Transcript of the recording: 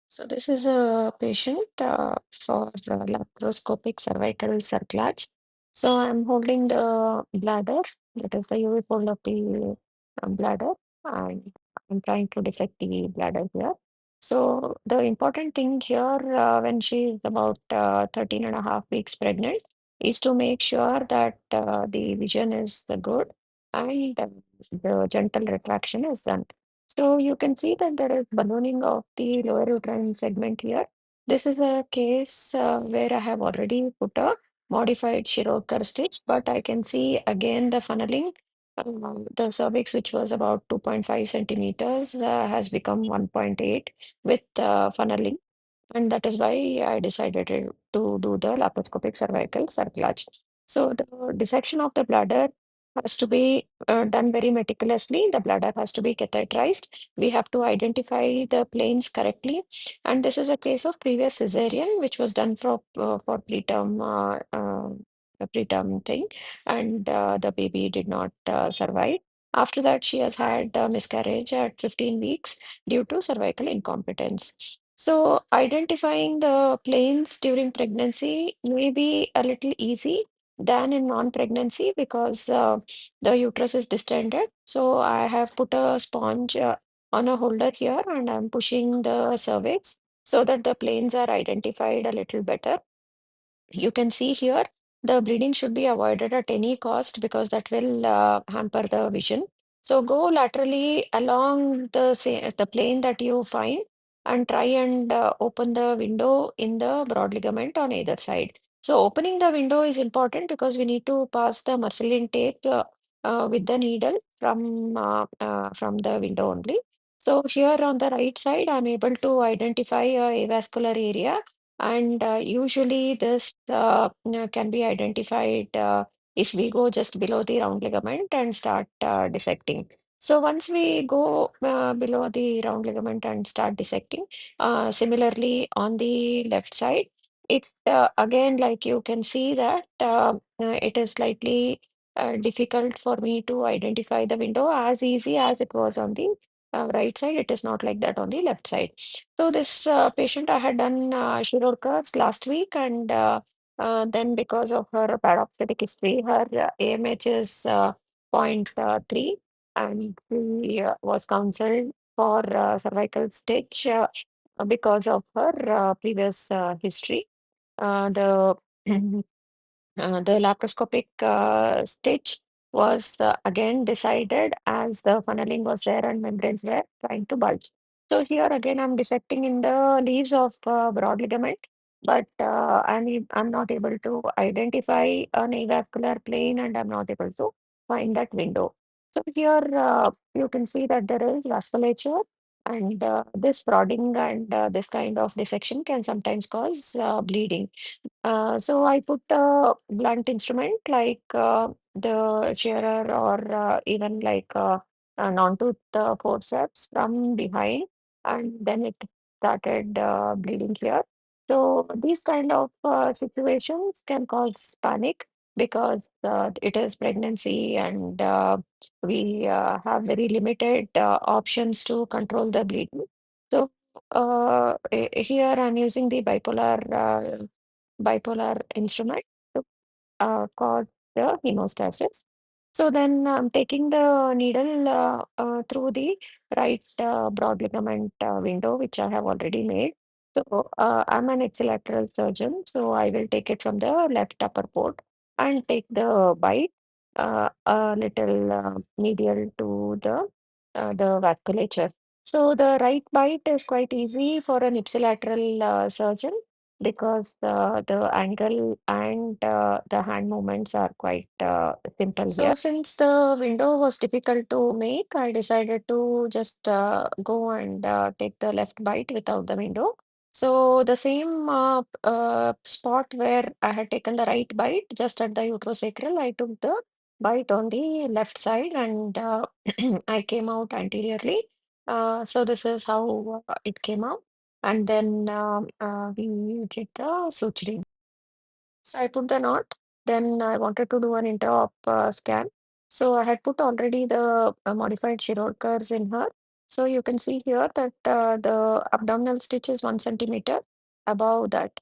So this is a patient for laparoscopic cervical cerclage. So I'm holding the bladder, that is the UV fold of the bladder, and I'm trying to dissect the bladder here. So the important thing here when she is about 13 and a half weeks pregnant is to make sure that the vision is good and the gentle retraction is done. So you can see that there is ballooning of the lower uterine segment here. This is a case where I have already put a modified Shiroker stitch, but I can see again the funneling. The cervix, which was about 2.5 centimeters, has become 1.8 with funneling. And that is why I decided to do the laparoscopic cervical cerclage. So the dissection of the bladder has to be done very meticulously. The bladder has to be catheterized. We have to identify the planes correctly. And this is a case of previous cesarean, which was done for preterm thing, and the baby did not survive. After that, she has had miscarriage at 15 weeks due to cervical incompetence. So identifying the planes during pregnancy may be a little easy than in non-pregnancy because the uterus is distended. So I have put a sponge on a holder here and I'm pushing the cervix so that the planes are identified a little better. You can see here the bleeding should be avoided at any cost because that will hamper the vision. So go laterally along the plane that you find and try and open the window in the broad ligament on either side. So opening the window is important because we need to pass the Marcelin tape with the needle from the window only. So here on the right side, I'm able to identify a avascular area, and usually this can be identified if we go just below the round ligament and start dissecting. So once we go below the round ligament and start dissecting, similarly on the left side, it again, like you can see that it is slightly difficult for me to identify the window as easy as it was on the right side. It is not like that on the left side. So this patient I had done Shirorkars last week, and then because of her bad obstetric history, her AMH is point 0.3, and she was counseled for cervical stitch because of her previous history. The the laparoscopic stitch was again decided as the funneling was there and membranes were trying to bulge. So here again, I'm dissecting in the leaves of broad ligament, but I'm not able to identify an avascular plane and I'm not able to find that window. So here you can see that there is vasculature, and this prodding and this kind of dissection can sometimes cause bleeding. So I put a blunt instrument like the shearer or even like a non-tooth forceps from behind, and then it started bleeding here. So these kind of situations can cause panic because it is pregnancy and we have very limited options to control the bleeding. So here I'm using the bipolar instrument to cause the hemostasis. So then I'm taking the needle through the right broad ligament window, which I have already made. So I'm an ipsilateral surgeon, so I will take it from the left upper port and take the bite a little medial to the vasculature. So the right bite is quite easy for an ipsilateral surgeon because the angle and the hand movements are quite simple here. So since the window was difficult to make, I decided to just go and take the left bite without the window. So the same spot where I had taken the right bite, just at the uterosacral, I took the bite on the left side and I came out anteriorly. So this is how it came out. And then we did the suturing. So I put the knot. Then I wanted to do an intra-op scan. So I had put already the modified Shirokers in her. So you can see here that the abdominal stitch is 1 centimeter above that.